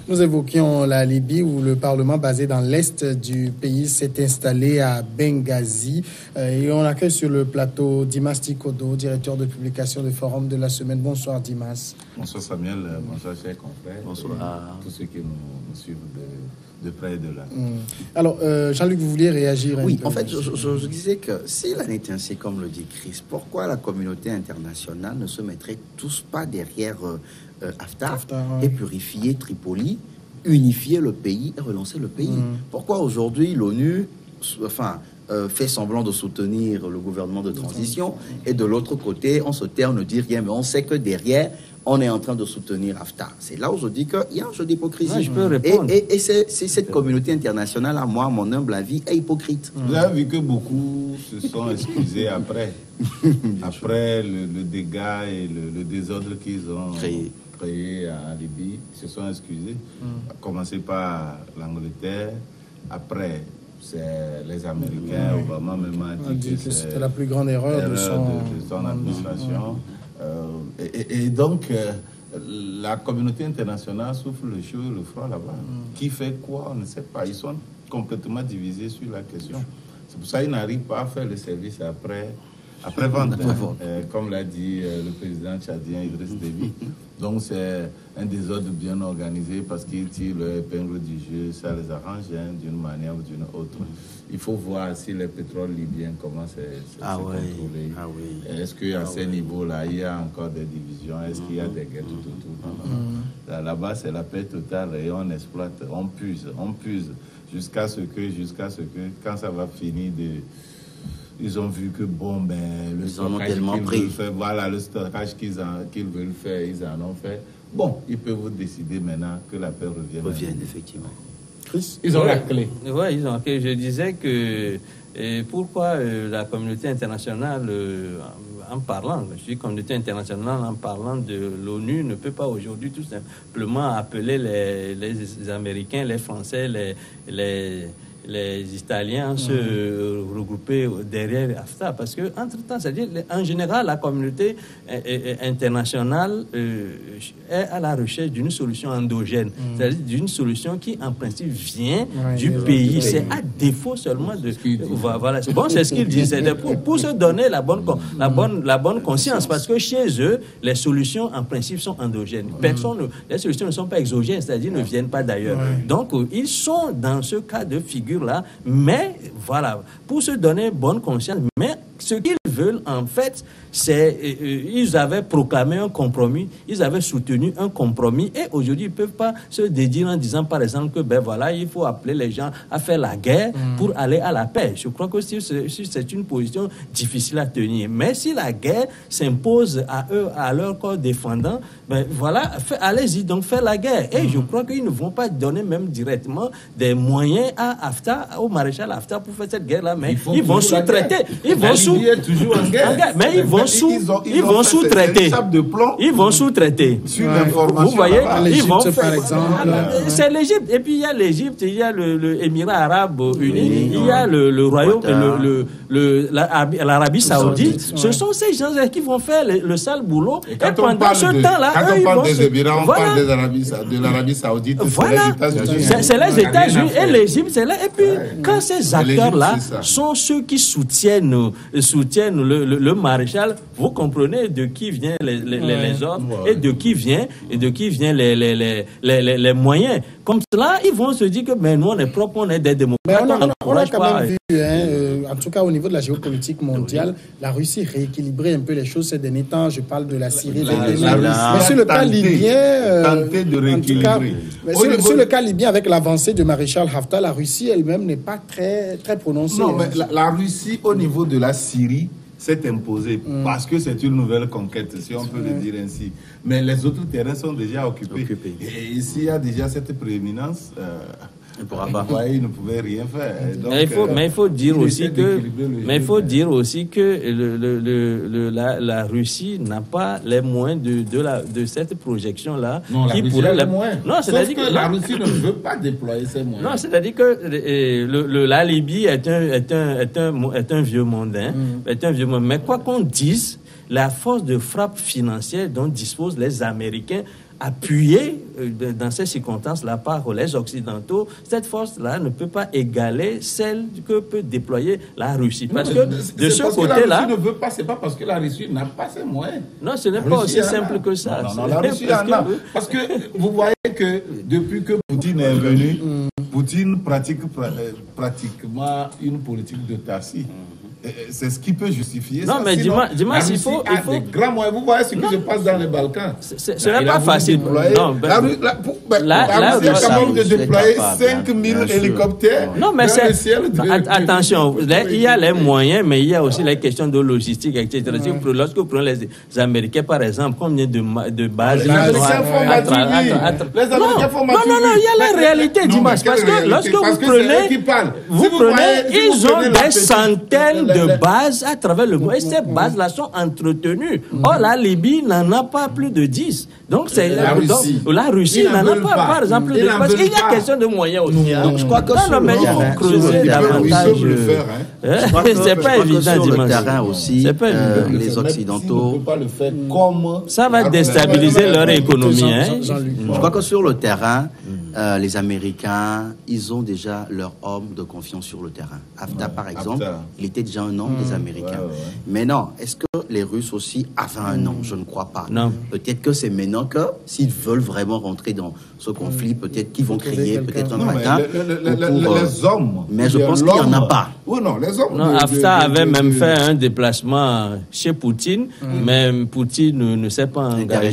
Nous évoquions la Libye où le Parlement basé dans l'est du pays s'est installé à Benghazi. Et on accueille sur le plateau Dimas Tikodo, directeur de publication du Forum de la semaine. Bonsoir Dimas. Bonsoir Samuel, bonsoir chers confrères. Bonsoir. Tous ceux qui nous suivent de près et de là. Alors Jean-Luc, vous vouliez réagir? Oui, en fait, je disais que s'il en est ainsi, comme le dit Chris, pourquoi la communauté internationale ne se mettrait tous pas derrière Haftar et purifier Tripoli, unifier le pays et relancer le pays? Pourquoi aujourd'hui l'ONU fait semblant de soutenir le gouvernement de transition et de l'autre côté, on se tait, on ne dit rien, mais on sait que derrière, on est en train de soutenir Haftar. C'est là où je dis qu'il y a un jeu d'hypocrisie. Je peux répondre. Et c'est cette communauté internationale, à moi, mon humble avis, est hypocrite. Vous avez vu que beaucoup se sont excusés après le dégât et le désordre qu'ils ont créé en Libye. Ils se sont excusés. À commencer par l'Angleterre. Après, c'est les Américains. Obama même a dit que c'était la plus grande erreur de son administration. Et donc, la communauté internationale souffre le chaud et le froid là-bas. Qui fait quoi, on ne sait pas. Ils sont complètement divisés sur la question. C'est pour ça qu'ils n'arrivent pas à faire le service après-vente. Comme l'a dit le président tchadien Idriss Déby. Donc, c'est un désordre bien organisé parce qu'ils tirent leur épingle du jeu. Ça les arrange d'une manière ou d'une autre. Il faut voir si les pétroles libyens commencent à se contrôler. Est-ce qu'à ces niveaux-là, il y a encore des divisions? Est-ce qu'il y a des guerres tout? Là-bas, c'est la paix totale et on exploite, on puise jusqu'à ce que, quand ça va finir ils ont vu que le stockage qu'ils veulent faire, voilà, le stockage qu'ils veulent faire, ils en ont fait. Bon, ils peuvent décider maintenant que la paix revienne. Effectivement. Chris, ils ont la clé. Oui, ils ont la clé. Je disais que pourquoi la communauté internationale, en parlant, je dis communauté internationale, en parlant de l'ONU, ne peut pas aujourd'hui tout simplement appeler les Américains, les Français, les Italiens se regrouper derrière Haftar, parce que entre-temps, c'est-à-dire en général la communauté internationale est à la recherche d'une solution endogène, c'est-à-dire d'une solution qui en principe vient du pays. C'est à défaut seulement de voilà. Bon, c'est ce qu'ils disent, c'est pour se donner la bonne conscience, parce que chez eux les solutions en principe sont endogènes. Les solutions ne sont pas exogènes, c'est-à-dire ne viennent pas d'ailleurs. Donc ils sont dans ce cas de figure là, mais voilà, pour se donner bonne conscience. Mais ce qu'ils veulent en fait, c'est ils avaient proclamé un compromis, ils avaient soutenu un compromis, et aujourd'hui ils peuvent pas se dédire en disant par exemple que voilà, il faut appeler les gens à faire la guerre pour aller à la paix. Je crois que c'est une position difficile à tenir. Mais si la guerre s'impose à eux, à leur corps défendant, voilà, allez-y donc faire la guerre. Et je crois qu'ils ne vont pas donner même directement des moyens à Haftar, au maréchal Haftar pour faire cette guerre-là, mais ils vont sous-traiter. Ils vont toujours en guerre. Mais ils vont sous-traiter. Ils vont sous-traiter. Vous voyez, ils vont par exemple. C'est l'Égypte. Et puis il y a l'Égypte, il y a l'Émirat arabe uni, il y a le royaume, l'Arabie saoudite. Ce sont ces gens-là qui vont faire le sale boulot. Et pendant ce temps-là, quand on parle des Émirats, on parle de l'Arabie saoudite. C'est les États-Unis et l'Égypte, c'est là. Et puis quand ces acteurs-là sont ceux qui soutiennent le maréchal, vous comprenez de qui viennent les ordres et de qui viennent les moyens. Comme cela, ils vont se dire que nous on est propre, on est des démocrates. On a quand même vu, en tout cas au niveau de la géopolitique mondiale, la Russie rééquilibrait un peu les choses ces derniers temps. Je parle de la Syrie, mais sur le cas libyen, tenter de rééquilibrer. Sur le cas libyen, avec l'avancée de maréchal Haftar, la Russie elle-même n'est pas très prononcée. Non, mais la Russie au niveau de la Syrie s'est imposée parce que c'est une nouvelle conquête, si on peut le dire ainsi. Mais les autres terrains sont déjà occupés. Et ici, il y a déjà cette prééminence. Il ne pouvait rien faire. Donc, mais il faut dire aussi que la Russie n'a pas les moyens de cette projection-là. Non, qui pourrait les moyens. Non, c'est-à-dire que la Russie ne veut pas déployer ses moyens. Non, c'est-à-dire que la Libye est un vieux monde, mais quoi qu'on dise, la force de frappe financière dont disposent les Américains appuyée dans ces circonstances-là par les Occidentaux, cette force-là ne peut pas égaler celle que peut déployer la Russie. Parce que de ce côté-là... La Russie ne veut pas, c'est pas parce que la Russie n'a pas ses moyens. Non, ce n'est pas aussi simple que ça. Non, la Russie en a. Parce que vous voyez que depuis que Poutine est venu, Poutine pratique pratiquement une politique d'autarcie. C'est ce qui peut justifier ça. Non, mais dis-moi, il faut... des grands moyens. Vous voyez ce qui se passe dans les Balkans. Ce n'est pas facile. La Russie est capable de déployer 5000 hélicoptères. Non, mais c'est... Attention, il y a les moyens, mais il y a aussi les questions de logistique, etc. Lorsque vous prenez les Américains, par exemple, combien de bases... Les Américains font Non, il y a la réalité, Dimas. Parce que lorsque vous prenez, ils ont des centaines de bases à travers le monde. Et ces bases-là sont entretenues. Or, la Libye n'en a pas plus de 10. Donc, c'est la Russie n'en a pas, par exemple, plus de 10. Parce qu'il y a question de moyens aussi. Donc, je crois que sur il faut creuser davantage. C'est pas évident, Dimas. C'est pas évident. Les Occidentaux. Ça va déstabiliser leur économie. Je crois que sur le terrain, les Américains, ils ont déjà leur homme de confiance sur le terrain. Haftar, par exemple, il était déjà un homme des Américains. Mais non, est-ce que les Russes aussi avaient un nom? Je ne crois pas. Non. Peut-être que c'est maintenant que, s'ils veulent vraiment rentrer dans ce conflit, peut-être qu'ils vont créer peut-être un matin. Les hommes. Mais je pense qu'il n'y en a pas. Oui, non, les hommes. Non, Haftar avait même fait un déplacement chez Poutine, mais Poutine ne s'est pas engagé.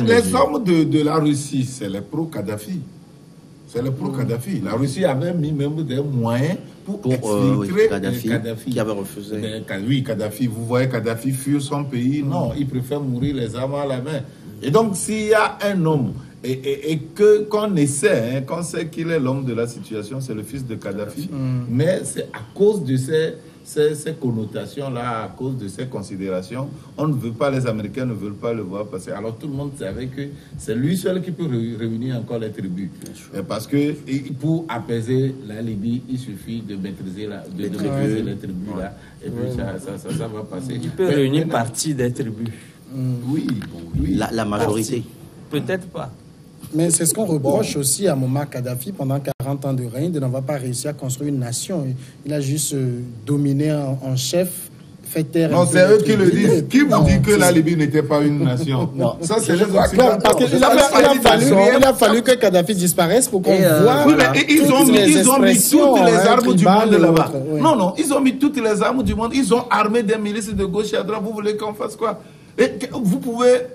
Les hommes de la Russie, c'est les pro-Kadhafi. C'est le pro-Kadhafi. La Russie avait mis même des moyens pour exfiltrer Kadhafi qui avait refusé. Oui, Kadhafi. Vous voyez Kadhafi fuir son pays. Non, il préfère mourir les armes à la main. Et donc, s'il y a un homme et qu'on essaie, qu'on sait qu'il est l'homme de la situation, c'est le fils de Kadhafi. Mais c'est à cause de ces connotations-là, à cause de ces considérations, on ne veut pas, les Américains ne veulent pas le voir passer. Alors tout le monde savait que c'est lui seul qui peut réunir encore les tribus. Parce que pour apaiser la Libye, il suffit de maîtriser les tribus là, et puis ça va passer. Il peut réunir une partie des tribus. Oui. La majorité. Peut-être pas. Mais c'est ce qu'on reproche aussi à Muammar Kadhafi pendant 40 ans de règne, de n'avoir pas réussi à construire une nation. Il a juste dominé en chef, fait taire... Non, c'est eux qui le disent. Qui vous dit que la Libye n'était pas une nation? Non, ça c'est les Occidentaux. Parce qu'il a fallu que Kadhafi disparaisse pour qu'on voit... Oui, mais ils ont mis toutes les armes du monde là-bas. Non, ils ont mis toutes les armes du monde. Ils ont armé des milices de gauche et à droite. Vous voulez qu'on fasse quoi? Et vous pouvez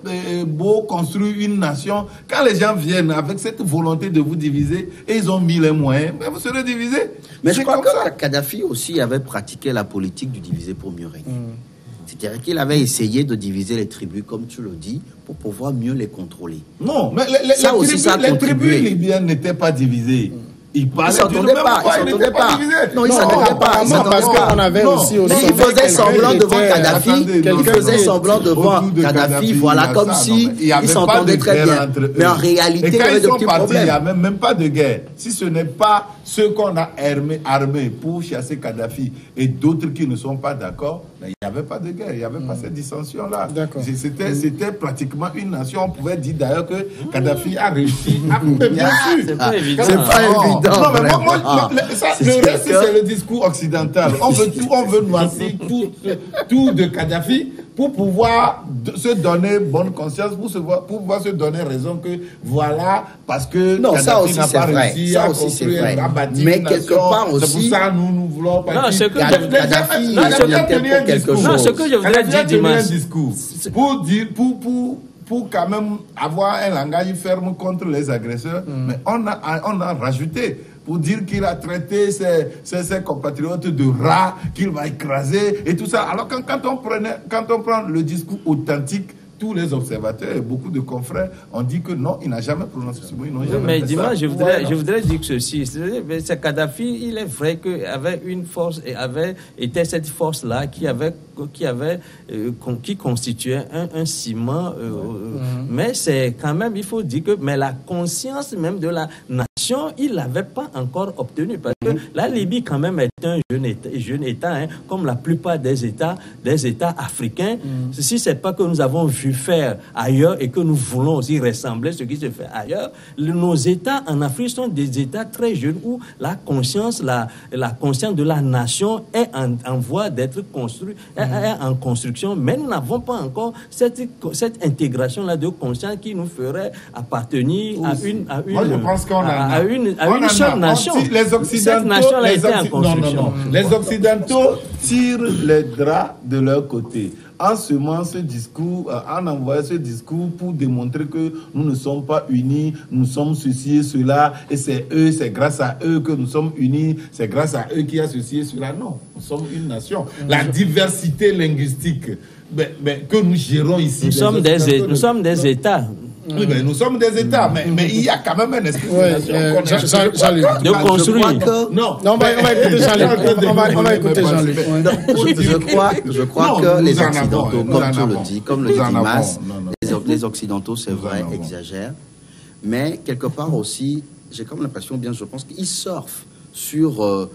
beau construire une nation, quand les gens viennent avec cette volonté de vous diviser, et ils ont mis les moyens, mais vous serez divisés. Mais je crois que Kadhafi aussi avait pratiqué la politique du diviser pour mieux régner. C'est-à-dire qu'il avait essayé de diviser les tribus, comme tu le dis, pour pouvoir mieux les contrôler. Non, mais les tribus libyennes n'étaient pas divisées. Ils ne s'entendaient pas. Non, ils ne s'entendaient pas. Parce qu'on avait aussi... Ils faisaient semblant devant Kadhafi. Ils faisaient semblant devant Kadhafi. Voilà, comme si ils s'entendaient très bien. Mais en réalité, il y avait de petits problèmes. Il n'y a même pas de guerre. Si ce n'est pas ceux qu'on a armés pour chasser Kadhafi et d'autres qui ne sont pas d'accord, il n'y avait pas de guerre. Il n'y avait pas cette dissension-là. C'était pratiquement une nation. On pouvait dire d'ailleurs que Kadhafi a réussi. Bien sûr. C'est pas évident. C'est pas évident. Non, mais le reste, c'est le discours occidental. On veut noircir tout de Kadhafi pour pouvoir se donner bonne conscience, pour pouvoir se donner raison que voilà, parce que Kadhafi n'a pas réussi à construire, à bâtir une nation. Quelque part aussi, c'est pour ça que nous voulons pas. Non, ce que je voudrais dire, Dimas, pour quand même avoir un langage ferme contre les agresseurs, mais on a rajouté pour dire qu'il a traité ses compatriotes de rats, qu'il va écraser et tout ça. Alors quand on prend le discours authentique, tous les observateurs et beaucoup de confrères ont dit que non, il n'a jamais prononcé ce mot. Mais dis-moi, je voudrais dire que ceci. C'est Kadhafi, il est vrai qu'il avait une force et était cette force-là qui constituait un ciment. Mais c'est quand même, il faut dire que la conscience même de la nation nation, il ne l'avait pas encore obtenu. Parce que la Libye, quand même, est un jeune État hein, comme la plupart des États africains. Si ce n'est pas que nous avons vu faire ailleurs et que nous voulons aussi ressembler à ce qui se fait ailleurs, nos États en Afrique sont des États très jeunes où la conscience de la nation est en voie d'être construite, est en construction, mais nous n'avons pas encore cette intégration-là de conscience qui nous ferait appartenir à une seule nation. Les Occidentaux, les Occidentaux tirent les draps de leur côté en semant ce discours, en envoyant ce discours pour démontrer que nous ne sommes pas unis, nous sommes ceci et cela, et c'est eux, c'est grâce à eux que nous sommes unis, c'est grâce à eux qu'il y a ceci et cela. Non, nous sommes une nation. La diversité linguistique que nous gérons ici. Nous sommes des États. Oui, mais nous sommes des États, mais il y a quand même un esprit de nation. De construire. Non, on va écouter Jean-Luc. On va écouter Jean-Luc. Je crois que les Occidentaux, comme le dit Dimas, les Occidentaux, c'est vrai, exagèrent. Mais quelque part aussi, j'ai comme l'impression, je pense qu'ils surfent sur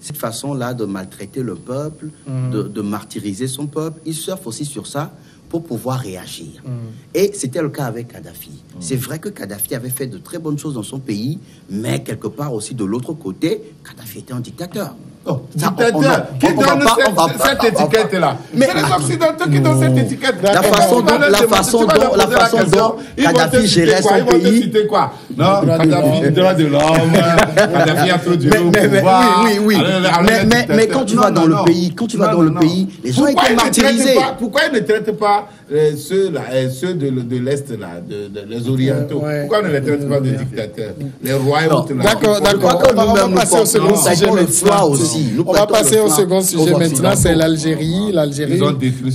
cette façon-là de maltraiter le peuple, de martyriser son peuple. Ils surfent aussi sur ça pour pouvoir réagir. Et c'était le cas avec Kadhafi. C'est vrai que Kadhafi avait fait de très bonnes choses dans son pays, mais quelque part aussi de l'autre côté, Kadhafi était un dictateur. Dictateur, qui donne cette étiquette-là? Mais c'est les Occidentaux qui donnent cette étiquette. La façon dont Kadhafi gérait son pays. Non, Kadhafi, droit de l'homme, Kadhafi a trop duré au pouvoir. Oui. Mais quand tu vas dans le pays, les gens étaient martyrisés. Pourquoi ils ne traitent pas ceux de l'Est, les Orientaux? Pourquoi on ne les traite pas de dictateurs? Les rois et autres. D'accord. On va passer au second sujet maintenant. On va passer au second sujet maintenant, c'est l'Algérie.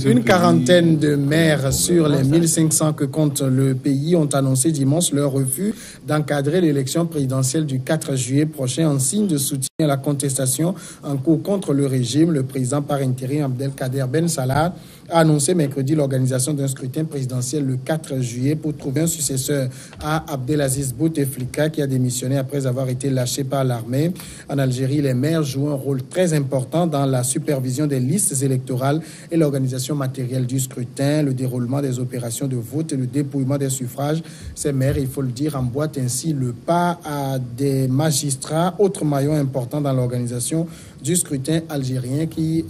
Une quarantaine de maires sur les 1500 que compte le pays ont annoncé dimanche leur refus d'encadrer l'élection présidentielle du 4 juillet prochain en signe de soutien à la contestation en cours contre le régime. Le président par intérim Abdelkader Ben Salah a annoncé mercredi l'organisation d'un scrutin présidentiel le 4 juillet pour trouver un successeur à Abdelaziz Bouteflika qui a démissionné après avoir été lâché par l'armée. En Algérie, les maires jouent un rôle très important dans la supervision des listes électorales et l'organisation matérielle du scrutin, le déroulement des opérations de vote et le dépouillement des suffrages. Ces maires, il faut le dire, emboîtent ainsi le pas à des magistrats, autre maillon important dans l'organisation du scrutin algérien qui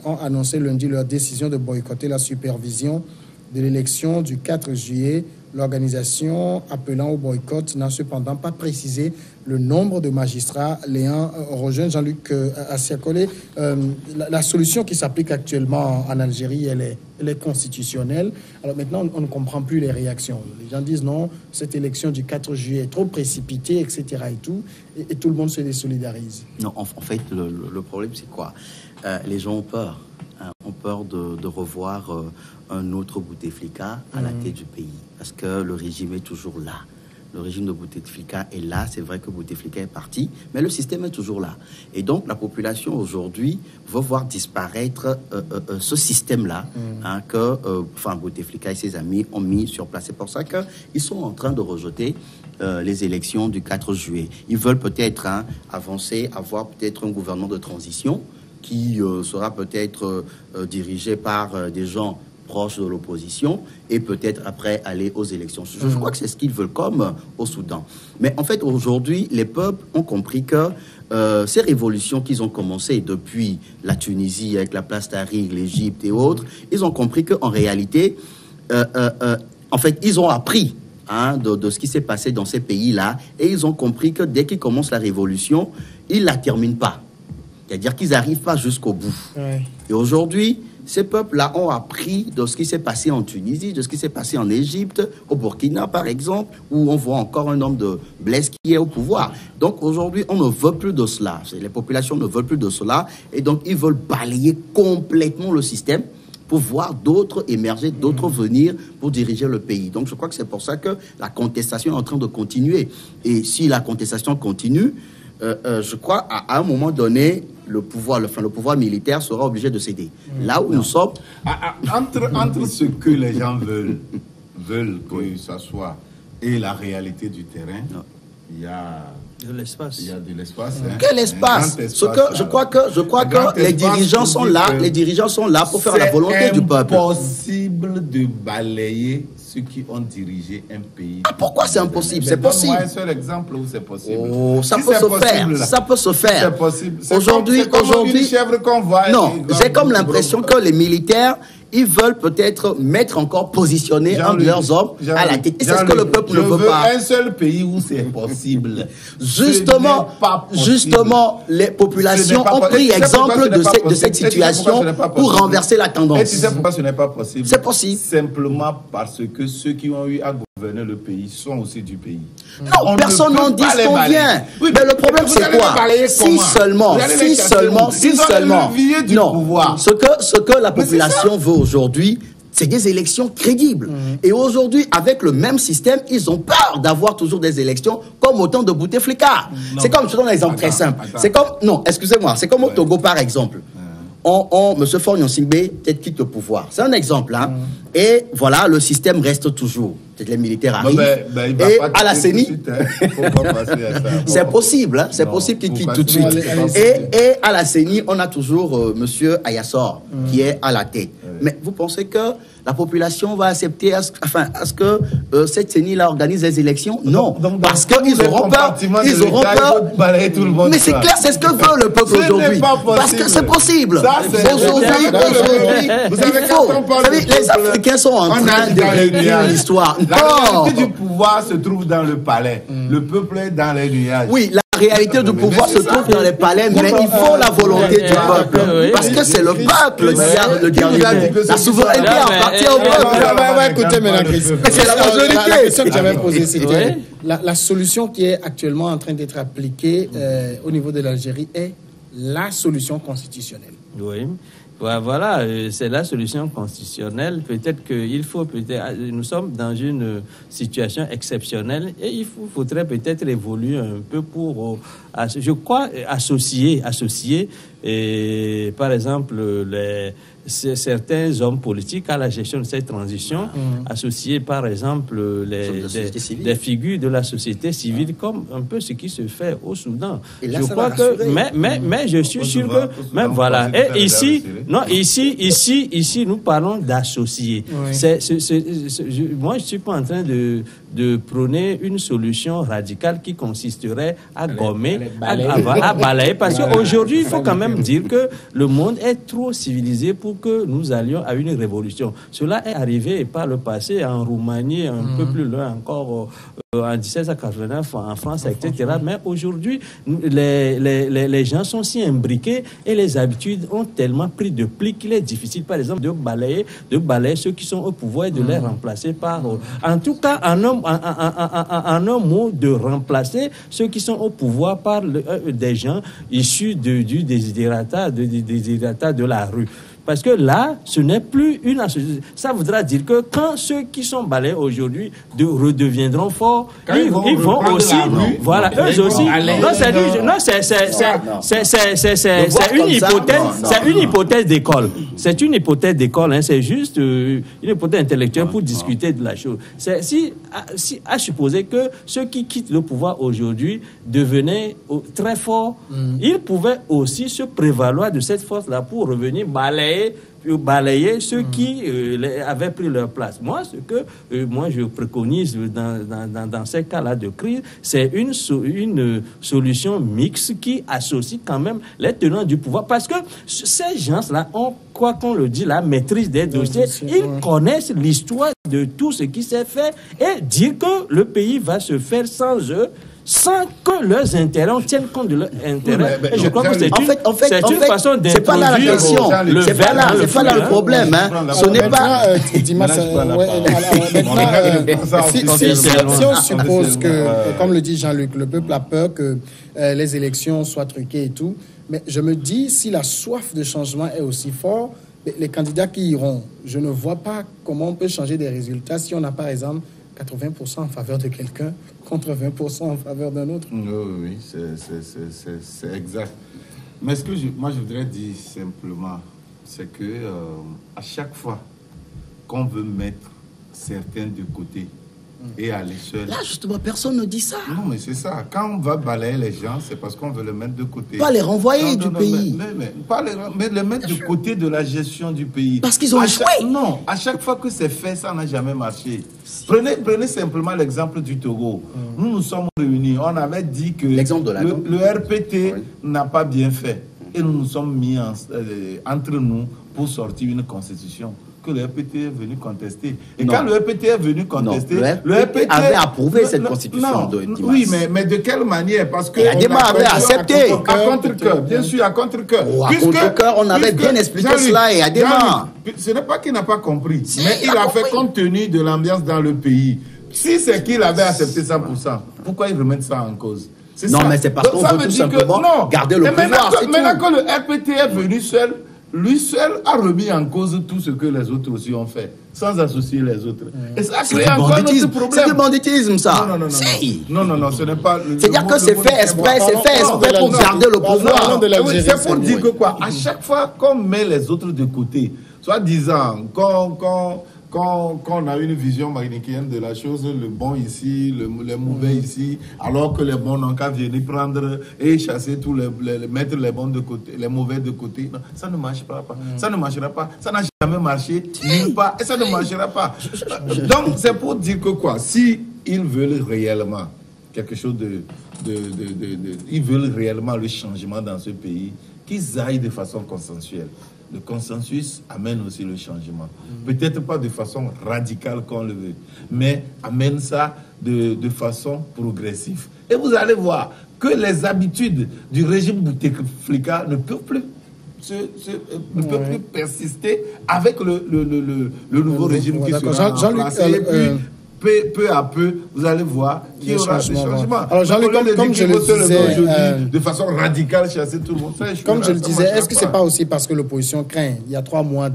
ont annoncé lundi leur décision de boycotter la supervision de l'élection du 4 juillet. L'organisation appelant au boycott n'a cependant pas précisé le nombre de magistrats l'ayant rejoint. Jean-Luc Assiakole, la solution qui s'applique actuellement en Algérie, elle est constitutionnelle. Alors maintenant, on ne comprend plus les réactions. Les gens disent non, cette élection du 4 juillet est trop précipitée, etc. et tout le monde se désolidarise. Non, en fait, le problème, c'est quoi? Les gens ont peur. Ont peur de revoir un autre Bouteflika à la tête du pays. Parce que le régime est toujours là. Le régime de Bouteflika est là. C'est vrai que Bouteflika est parti, mais le système est toujours là. Et donc, la population aujourd'hui veut voir disparaître ce système-là que Bouteflika et ses amis ont mis sur place. C'est pour ça qu'ils sont en train de rejeter les élections du 4 juillet. Ils veulent peut-être avancer, avoir peut-être un gouvernement de transition qui sera peut-être dirigé par des gens proches de l'opposition et peut-être après aller aux élections. Je crois que c'est ce qu'ils veulent comme au Soudan. Mais en fait, aujourd'hui, les peuples ont compris que ces révolutions qu'ils ont commencées depuis la Tunisie avec la place Tahrir, l'Égypte et autres, ils ont compris qu'en réalité, en fait, ils ont appris de ce qui s'est passé dans ces pays-là et ils ont compris que dès qu'ils commencent la révolution, ils ne la terminent pas. C'est-à-dire qu'ils n'arrivent pas jusqu'au bout. Ouais. Et aujourd'hui, ces peuples-là ont appris de ce qui s'est passé en Tunisie, de ce qui s'est passé en Égypte, au Burkina, par exemple, où on voit encore un homme de Blaise qui est au pouvoir. Donc aujourd'hui, on ne veut plus de cela. Les populations ne veulent plus de cela. Et donc, ils veulent balayer complètement le système pour voir d'autres émerger, d'autres venir pour diriger le pays. Donc, je crois que c'est pour ça que la contestation est en train de continuer. Et si la contestation continue, je crois à un moment donné, le pouvoir militaire sera obligé de céder. Là où nous sommes... Entre ce que les gens veulent que ça soit et la réalité du terrain, il y a de l'espace. Il y a de l'espace. Quel espace? Je crois que les dirigeants sont là. Les dirigeants sont là pour faire la volonté du peuple. C'est impossible de balayer ceux qui ont dirigé un pays. Ah, pourquoi c'est impossible? C'est possible. Donne-moi un seul exemple où c'est possible. Oh, ça peut se faire. Ça peut se faire. C'est possible. Aujourd'hui, une chèvre qu'on voit. Non, j'ai comme l'impression que les militaires, ils veulent peut-être mettre encore positionner un de leurs hommes à la tête. Et c'est ce que le peuple ne veut pas. Un seul pays où c'est possible. Justement, les populations ont pris exemple de cette situation pour renverser la tendance. Et tu sais pourquoi ce n'est pas possible? C'est possible. Simplement parce que ceux qui ont eu à gouverner le pays sont aussi du pays. Non, personne n'en dit ce qu'on vient. Oui, mais le problème c'est quoi? Si seulement, non, ce que la population veut aujourd'hui, c'est des élections crédibles. Et aujourd'hui, avec le même système, ils ont peur d'avoir toujours des élections comme autant de Bouteflika. C'est comme, je donne un exemple très simple. C'est comme, non, excusez-moi, c'est comme au Togo par exemple. M. Faure Gnassingbé peut-être quitte le pouvoir. C'est un exemple, hein. Et voilà, le système reste toujours. Peut-être les militaires arrivent. Et à la CENI, c'est possible, hein. C'est possible qu'il quitte tout de suite. Et à la CENI, on a toujours M. Ayassor qui est à la tête. Mais vous pensez que la population va accepter à ce que cette CENI-là organise les élections? Non, parce qu'ils auront peur. Ils auront peur. Mais c'est clair, c'est ce que veut le peuple aujourd'hui. Parce que c'est possible. Aujourd'hui, vous savez, les Africains sont en train de réécrire l'histoire. La réalité du pouvoir se trouve dans le palais. Le peuple est dans les nuages. Oui, la réalité du pouvoir se trouve dans les palais, mais il faut la volonté du peuple. Parce que c'est le peuple qui a le dernier mot. La souveraineté appartient au peuple. Écoutez maintenant, Chris. C'est la majorité. La question que j'avais posée, c'était la solution qui est actuellement en train d'être appliquée au niveau de l'Algérie est la solution constitutionnelle. Oui. Voilà, c'est la solution constitutionnelle. Peut-être nous sommes dans une situation exceptionnelle et il faudrait peut-être évoluer un peu pour, je crois, associer, par exemple, certains hommes politiques à la gestion de cette transition, associer par exemple des figures de la société civile, comme un peu ce qui se fait au Soudan. Là, je crois que, mais je suis sûr que, même voilà. Et ici, nous parlons d'associer. Moi, je suis pas en train de prôner une solution radicale qui consisterait à gommer, à balayer, parce qu'aujourd'hui, il faut quand même dire que le monde est trop civilisé pour que nous allions à une révolution. Cela est arrivé par le passé en Roumanie, un peu plus loin encore, en 1789 en France, etc. Mais aujourd'hui, les gens sont si imbriqués et les habitudes ont tellement pris de pli qu'il est difficile, par exemple, de balayer ceux qui sont au pouvoir et de les remplacer par... En tout cas, en un mot, de remplacer ceux qui sont au pouvoir par des gens issus du desiderata de la rue. Parce que là, ce n'est plus une association. Ça voudra dire que quand ceux qui sont balayés aujourd'hui redeviendront forts, ils vont aussi, voilà, eux aussi. C'est une hypothèse d'école. C'est une hypothèse d'école, hein, c'est juste une hypothèse intellectuelle pour discuter de la chose. À supposer que ceux qui quittent le pouvoir aujourd'hui devenaient très forts, ils pouvaient aussi se prévaloir de cette force-là pour revenir balayer ceux qui avaient pris leur place. Moi, ce que je préconise dans ces cas-là de crise, c'est une solution mixte qui associe quand même les tenants du pouvoir. Parce que ces gens-là ont, quoi qu'on le dise, la maîtrise des dossiers. Ils connaissent l'histoire de tout ce qui s'est fait et dire que le pays va se faire sans eux, sans que leurs intérêts, on tienne compte de leurs intérêts. Et je crois que c'est une façon d'introduire. C'est pas là la question. C'est pas là le problème. Ce n'est pas. Si on suppose que, comme le dit Jean-Luc, le peuple a peur que les élections soient truquées et tout, mais je me dis, si la soif de changement est aussi forte, les candidats qui iront, je ne vois pas comment on peut changer des résultats si on a par exemple 80% en faveur de quelqu'un contre 20% en faveur d'un autre. Oui, c'est exact. Mais ce que moi je voudrais dire simplement, c'est que à chaque fois qu'on veut mettre certains de côté et aller seul. Là, justement, personne ne dit ça. Non, mais c'est ça. Quand on va balayer les gens, c'est parce qu'on veut les mettre de côté. Pas les renvoyer du pays. Mais les mettre de côté de la gestion du pays. Parce qu'ils ont échoué. Non, à chaque fois que c'est fait, ça n'a jamais marché. Prenez simplement l'exemple du Togo. Nous nous sommes réunis. On avait dit que le RPT n'a pas bien fait. Et nous nous sommes mis entre nous pour sortir une constitution que le RPT est venu contester. Et quand le RPT est venu contester, le RPT avait approuvé cette constitution de Dimas. Oui, mais de quelle manière? Parce que Dimas avait accepté. À contre-cœur, bien sûr, à contre-cœur. À contre-cœur, on avait bien expliqué cela et à Dimas. Ce n'est pas qu'il n'a pas compris, mais il a fait compte tenu de l'ambiance dans le pays. Si c'est qu'il avait accepté 100%, pourquoi il remet ça en cause? Non, mais c'est parce qu'on veut tout simplement garder le pouvoir. Maintenant que le RPT est venu seul, lui seul a remis en cause tout ce que les autres aussi ont fait, sans associer les autres. Et ça a créé encore notre problème. C'est du banditisme, ça. Non, ce n'est pas... C'est-à-dire que c'est fait exprès, pour garder le pouvoir. C'est pour dire que quoi, à chaque fois qu'on met les autres de côté, soit disant, quand on a une vision manichéenne de la chose, le bon ici, le mauvais ici, alors que les bons n'ont qu'à venir prendre et chasser tous mettre les bons de côté, les mauvais de côté, non, ça ne marchera pas. Ça ne marchera pas. Ça n'a jamais marché, nulle part, et ça ne marchera pas. Donc, c'est pour dire que quoi, si ils veulent réellement quelque chose ils veulent réellement le changement dans ce pays, qu'ils aillent de façon consensuelle. Le consensus amène aussi le changement. Peut-être pas de façon radicale qu'on le veut, mais amène ça de façon progressive. Et vous allez voir que les habitudes du régime Bouteflika ne peuvent plus persister avec le nouveau régime qui sera en place. Et puis, peu à peu, vous allez voir qu'il y aura des changements. Alors, Jean-Luc, comme je le disais, de façon radicale, chasser tout le monde. Comme je le disais, est-ce que c'est pas aussi parce que l'opposition craint, il y a 3 mois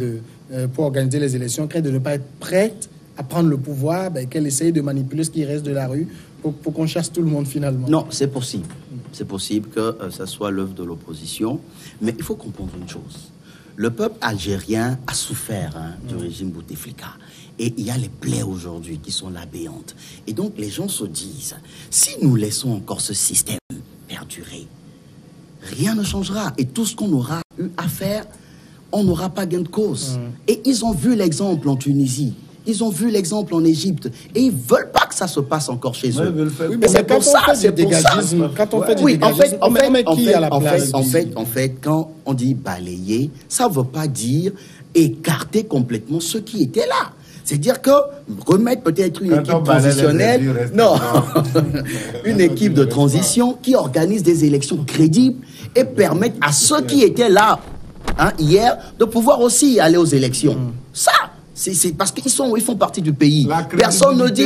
pour organiser les élections, craint de ne pas être prête à prendre le pouvoir, qu'elle essaye de manipuler ce qui reste de la rue pour qu'on chasse tout le monde finalement? Non, c'est possible. C'est possible que ça soit l'œuvre de l'opposition, mais il faut comprendre une chose. Le peuple algérien a souffert du régime Bouteflika. Et il y a les plaies aujourd'hui qui sont là béantes. Et donc les gens se disent, si nous laissons encore ce système perdurer, rien ne changera. Et tout ce qu'on aura eu à faire, on n'aura pas gain de cause. Et ils ont vu l'exemple en Tunisie. Ils ont vu l'exemple en Égypte. Et ils ne veulent pas que ça se passe encore chez eux. Oui, mais c'est pour ça, c'est pour ça. Quand on fait du dégagisme, on met qui à la place? En fait, quand on dit balayer, ça ne veut pas dire écarter complètement ceux qui étaient là. C'est-à-dire que remettre peut-être une équipe transitionnelle, une équipe de transition qui organise des élections crédibles et permettre à ceux qui étaient là hier de pouvoir aussi aller aux élections. Ça, c'est parce qu'ils font partie du pays. Personne ne dit.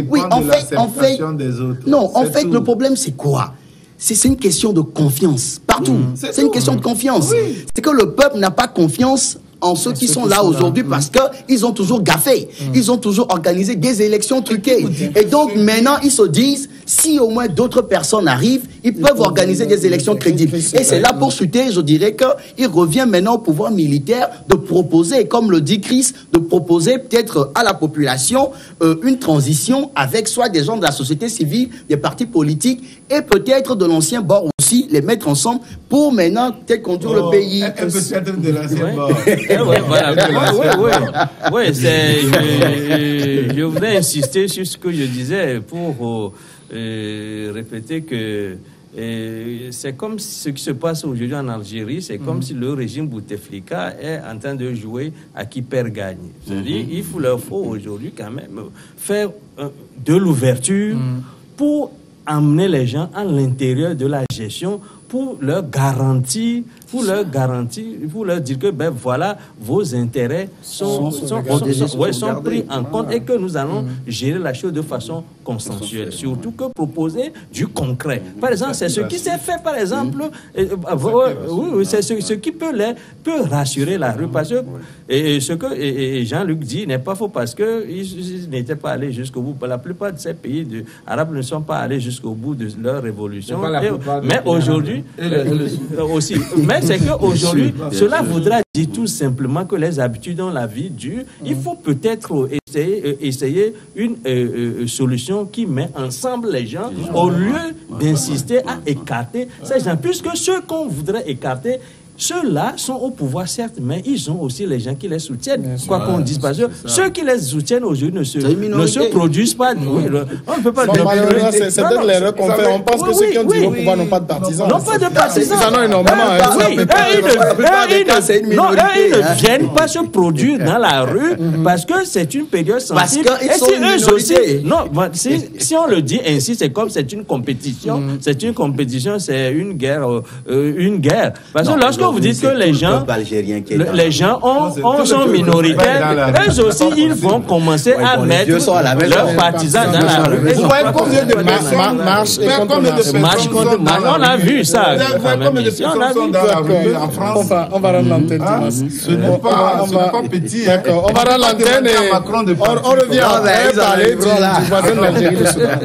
Oui, en fait, des autres. Non, en fait, le problème c'est quoi? C'est une question de confiance partout. C'est une question de confiance. Oui. C'est que le peuple n'a pas confiance en ceux qui sont là aujourd'hui parce qu'ils ont toujours gaffé. Ils ont toujours organisé des élections truquées. Et donc maintenant, ils se disent, si au moins d'autres personnes arrivent, ils peuvent organiser des élections crédibles. Et c'est là pour chuter, je dirais qu'il revient maintenant au pouvoir militaire de proposer, comme le dit Chris, de proposer peut-être à la population une transition avec soit des gens de la société civile, des partis politiques et peut-être de l'ancien bord aussi, les mettre ensemble pour maintenant peut-être conduire le pays. Peut-être de l'ancien bord. Je voudrais insister sur ce que je disais pour répéter que c'est comme ce qui se passe aujourd'hui en Algérie, c'est comme si le régime Bouteflika est en train de jouer à qui perd gagne. C'est-à-dire, il leur faut aujourd'hui quand même faire de l'ouverture pour amener les gens à l'intérieur de la gestion, pour leur garantir, pour leur dire que voilà, vos intérêts sont pris en compte et que nous allons gérer la chose de façon consensuelle. Surtout que proposer du concret. Par exemple, c'est ce qui s'est fait, par exemple, c'est ce qui peut rassurer la rue. Parce que ce que Jean-Luc dit n'est pas faux parce qu'ils n'étaient pas allés jusqu'au bout. La plupart de ces pays arabes ne sont pas allés jusqu'au jusqu'au bout de leur révolution. Mais aujourd'hui, aussi. Mais c'est qu'aujourd'hui, cela voudra dire tout simplement que les habitudes dans la vie durent. Il faut peut-être essayer une solution qui met ensemble les gens au lieu d'insister à écarter ces gens. Puisque ceux qu'on voudrait écarter, ceux-là sont au pouvoir, certes, mais ils ont aussi les gens qui les soutiennent. Quoi qu'on dise, parce que ceux qui les soutiennent aujourd'hui ne se produisent pas. Oui, on ne peut pas dire. C'est peut-être l'erreur qu'on fait. On pense que ceux qui ont du pouvoir n'ont pas de partisans. Non, pas de partisans. Ils en ont énormément. Ils ne viennent pas se produire dans la rue parce que c'est une période sensible. Et si eux aussi. Non, si on le dit ainsi, c'est comme c'est une compétition. C'est une compétition, c'est une guerre. Parce que lorsque vous dites que les gens sont minoritaires, eux aussi, ils vont commencer à mettre leurs partisans dans la rue. Vous voyez combien de marches contre marches? On a vu ça. On va rendre l'antenne. Ce n'est pas petit. D'accord, on va rendre l'antenne et on revient. On va parler du voisin de l'Algérie, le Soudan.